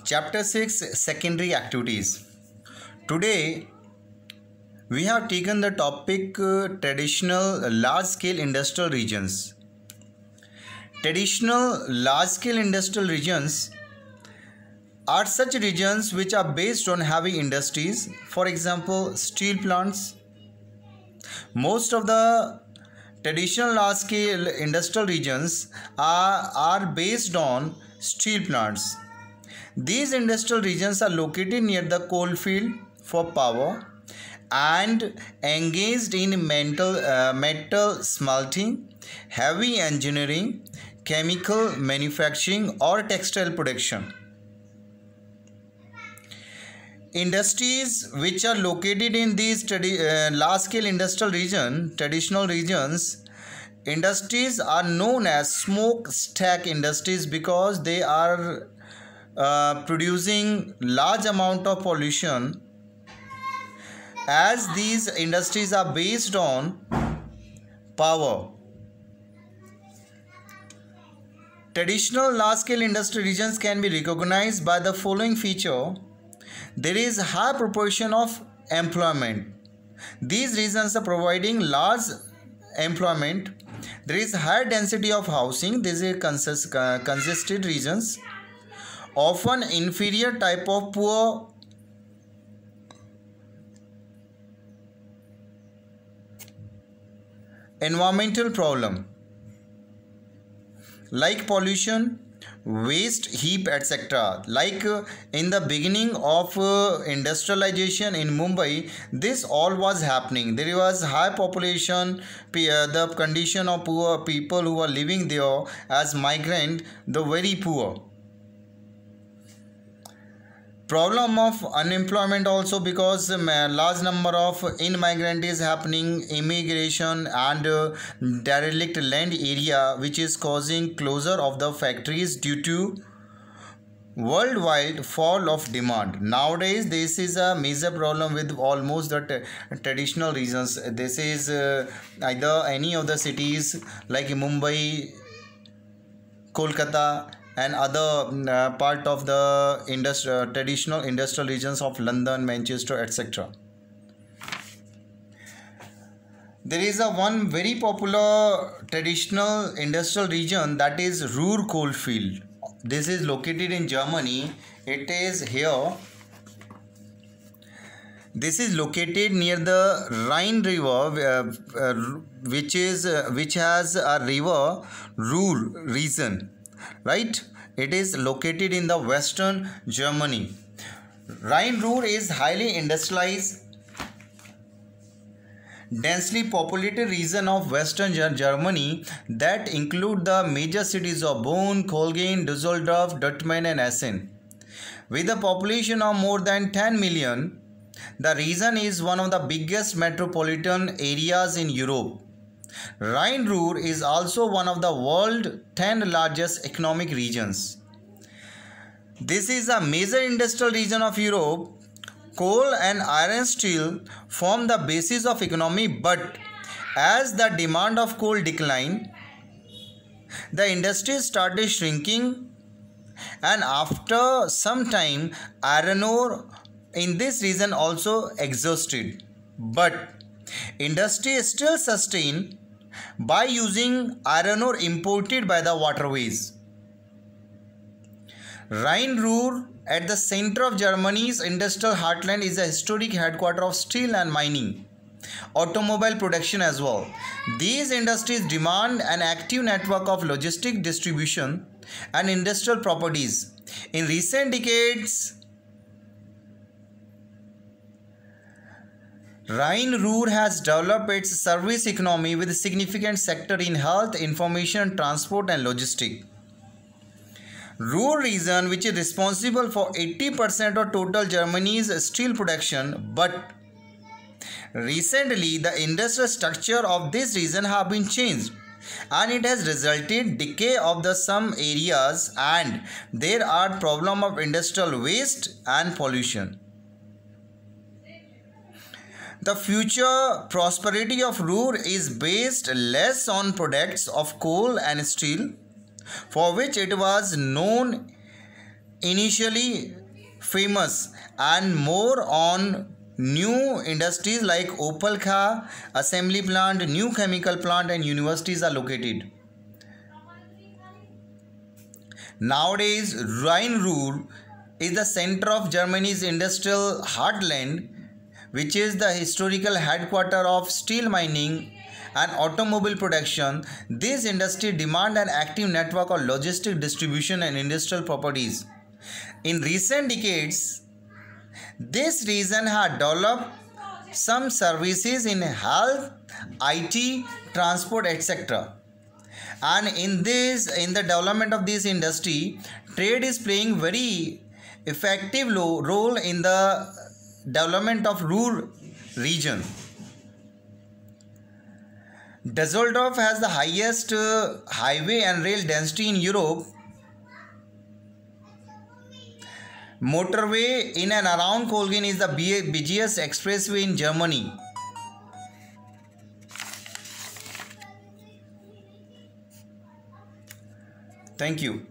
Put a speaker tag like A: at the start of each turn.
A: Chapter 6 Secondary Activities. Today we have taken the topic traditional large scale industrial regions. Traditional large scale industrial regions are such regions which are based on heavy industries, for example, steel plants. Most of the traditional large scale industrial regions are based on steel plants. These industrial regions are located near the coal field for power and engaged in metal smelting, heavy engineering, chemical manufacturing or textile production. Industries which are located in these large scale industrial traditional regions, industries are known as smokestack industries because they are producing large amount of pollution, as these industries are based on power. Traditional large scale industrial regions can be recognized by the following feature. There is a high proportion of employment. These regions are providing large employment. There is high density of housing. These are congested regions. Often inferior type of poor. Environmental problem like pollution, waste heap, etc. Like in the beginning of industrialization in Mumbai, this all was happening. There was high population, the condition of poor people who are living there as migrant, the very poor. Problem of unemployment also, because large number of in-migrant is happening, immigration and derelict land area, which is causing closure of the factories due to worldwide fall of demand. Nowadays this is a major problem with almost the traditional regions. This is either any of the cities like Mumbai, Kolkata and other part of the traditional industrial regions of London, Manchester, etc. There is one very popular traditional industrial region, that is Ruhr coalfield. This is located in Germany. It is here. This is located near the Rhine River, which has a river Ruhr region. Right? It is located in the western Germany. Rhine-Ruhr is highly industrialized, densely populated region of western Germany that include the major cities of Bonn, Cologne, Düsseldorf, Dortmund and Essen. With a population of more than 10 million, the region is one of the biggest metropolitan areas in Europe. Rhine-Ruhr is also one of the world's 10 largest economic regions. This is a major industrial region of Europe. Coal and iron steel form the basis of economy, but as the demand of coal declined, the industry started shrinking, and after some time iron ore in this region also exhausted. But industry is still sustained by using iron ore imported by the waterways. Rhine-Ruhr, at the center of Germany's industrial heartland, is a historic headquarters of steel and mining, automobile production as well. These industries demand an active network of logistic distribution and industrial properties. In recent decades, Rhine-Ruhr has developed its service economy with a significant sector in health, information, transport and logistics. Ruhr region, which is responsible for 80% of total Germany's steel production, but recently the industrial structure of this region have been changed and it has resulted decay of some areas, and there are problem of industrial waste and pollution. The future prosperity of Ruhr is based less on products of coal and steel, for which it was known initially famous and more on new industries like Opal Kha, assembly plant, new chemical plant and universities are located. Nowadays, Rhine-Ruhr is the center of Germany's industrial heartland, which is the historical headquarters of steel mining and automobile production. This industry demand an active network of logistic distribution and industrial properties. In recent decades, this region has developed some services in health, IT, transport, etc. And in the development of this industry, trade is playing very effective role in the development of rural region. Düsseldorf has the highest highway and rail density in Europe. Motorway in and around Kolgin is the busiest expressway in Germany. Thank you.